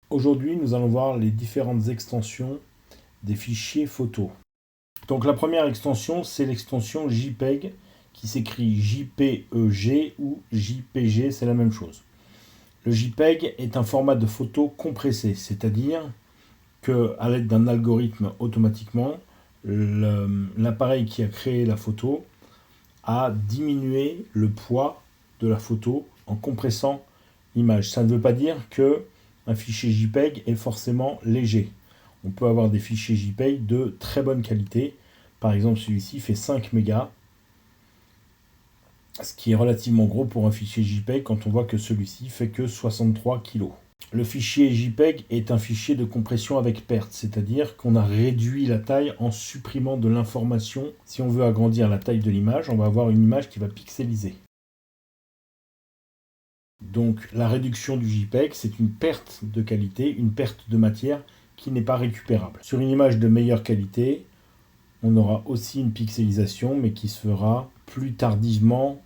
Aujourd'hui, nous allons voir les différentes extensions des fichiers photos. Donc la première extension, c'est l'extension JPEG qui s'écrit JPEG ou JPG, c'est la même chose. Le JPEG est un format de photo compressé, c'est-à-dire qu'à l'aide d'un algorithme automatiquement, l'appareil qui a créé la photo a diminué le poids de la photo en compressant l'image. Ça ne veut pas dire que un fichier JPEG est forcément léger. On peut avoir des fichiers JPEG de très bonne qualité. Par exemple, celui-ci fait 5 mégas, ce qui est relativement gros pour un fichier JPEG quand on voit que celui-ci fait que 63 kg. Le fichier JPEG est un fichier de compression avec perte, c'est-à-dire qu'on a réduit la taille en supprimant de l'information. Si on veut agrandir la taille de l'image, on va avoir une image qui va pixeliser. Donc la réduction du JPEG, c'est une perte de qualité, une perte de matière qui n'est pas récupérable. Sur une image de meilleure qualité, on aura aussi une pixelisation, mais qui se fera plus tardivement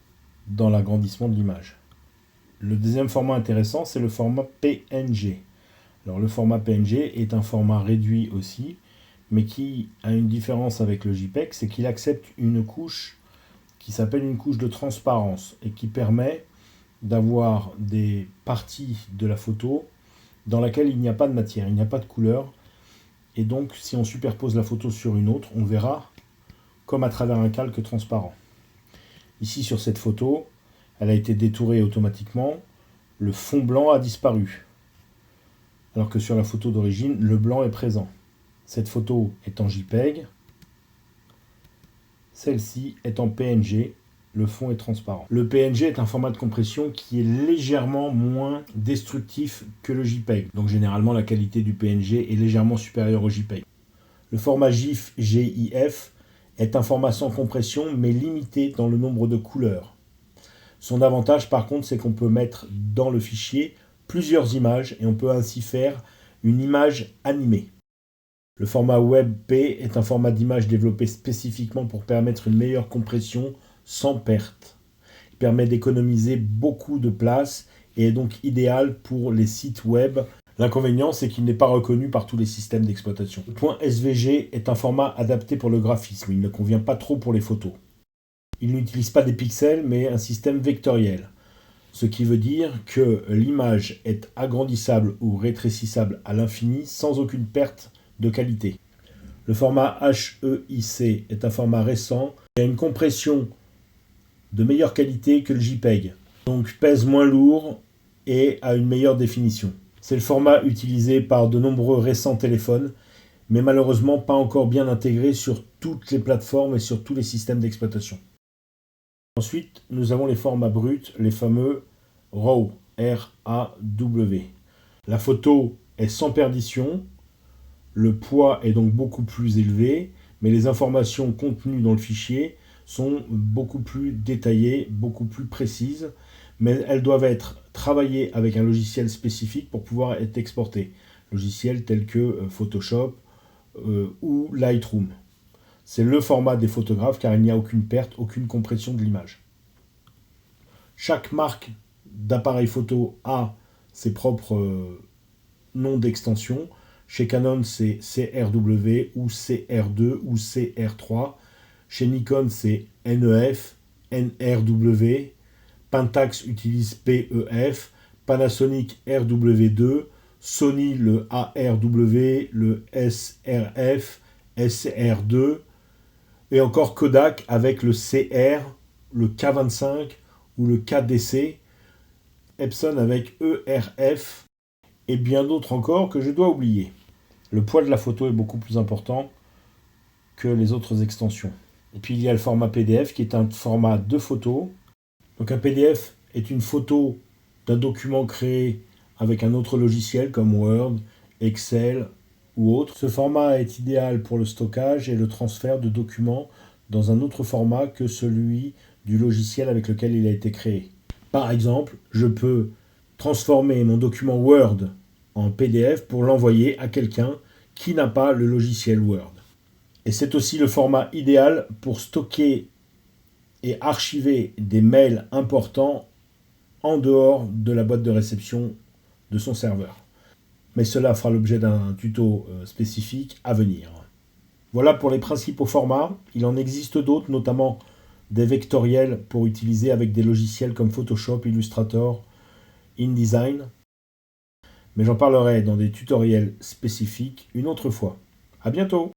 dans l'agrandissement de l'image. Le deuxième format intéressant, c'est le format PNG. Alors le format PNG est un format réduit aussi, mais qui a une différence avec le JPEG, c'est qu'il accepte une couche qui s'appelle une couche de transparence et qui permet d'avoir des parties de la photo dans laquelle il n'y a pas de matière, il n'y a pas de couleur. Et donc, si on superpose la photo sur une autre, on verra comme à travers un calque transparent. Ici, sur cette photo, elle a été détourée automatiquement. Le fond blanc a disparu. Alors que sur la photo d'origine, le blanc est présent. Cette photo est en JPEG. Celle-ci est en PNG. Le fond est transparent. Le PNG est un format de compression qui est légèrement moins destructif que le JPEG. Donc généralement, la qualité du PNG est légèrement supérieure au JPEG. Le format GIF, GIF, est un format sans compression, mais limité dans le nombre de couleurs. Son avantage, par contre, c'est qu'on peut mettre dans le fichier plusieurs images et on peut ainsi faire une image animée. Le format WebP est un format d'image développé spécifiquement pour permettre une meilleure compression sans perte. Il permet d'économiser beaucoup de place et est donc idéal pour les sites web. L'inconvénient, c'est qu'il n'est pas reconnu par tous les systèmes d'exploitation. Le point SVG est un format adapté pour le graphisme. Il ne convient pas trop pour les photos. Il n'utilise pas des pixels, mais un système vectoriel. Ce qui veut dire que l'image est agrandissable ou rétrécissable à l'infini sans aucune perte de qualité. Le format HEIC est un format récent et a une compression de meilleure qualité que le JPEG, donc pèse moins lourd et a une meilleure définition. C'est le format utilisé par de nombreux récents téléphones, mais malheureusement pas encore bien intégré sur toutes les plateformes et sur tous les systèmes d'exploitation. Ensuite, nous avons les formats bruts, les fameux RAW, R-A-W. La photo est sans perdition, le poids est donc beaucoup plus élevé, mais les informations contenues dans le fichier sont beaucoup plus détaillées, beaucoup plus précises, mais elles doivent être travaillées avec un logiciel spécifique pour pouvoir être exportées. Logiciels tels que Photoshop ou Lightroom. C'est le format des photographes car il n'y a aucune perte, aucune compression de l'image. Chaque marque d'appareil photo a ses propres noms d'extension. Chez Canon, c'est CRW ou CR2 ou CR3. Chez Nikon, c'est NEF, NRW. Pentax utilise PEF. Panasonic RW2. Sony le ARW, le SRF, SR2. Et encore Kodak avec le CR, le K25 ou le KDC. Epson avec ERF et bien d'autres encore que je dois oublier. Le poids de la photo est beaucoup plus important que les autres extensions. Et puis il y a le format PDF qui est un format de photo. Donc un PDF est une photo d'un document créé avec un autre logiciel comme Word, Excel ou autre. Ce format est idéal pour le stockage et le transfert de documents dans un autre format que celui du logiciel avec lequel il a été créé. Par exemple, je peux transformer mon document Word en PDF pour l'envoyer à quelqu'un qui n'a pas le logiciel Word. Et c'est aussi le format idéal pour stocker et archiver des mails importants en dehors de la boîte de réception de son serveur. mais cela fera l'objet d'un tuto spécifique à venir. Voilà pour les principaux formats. Il en existe d'autres, notamment des vectoriels pour utiliser avec des logiciels comme Photoshop, Illustrator, InDesign. Mais j'en parlerai dans des tutoriels spécifiques une autre fois. À bientôt!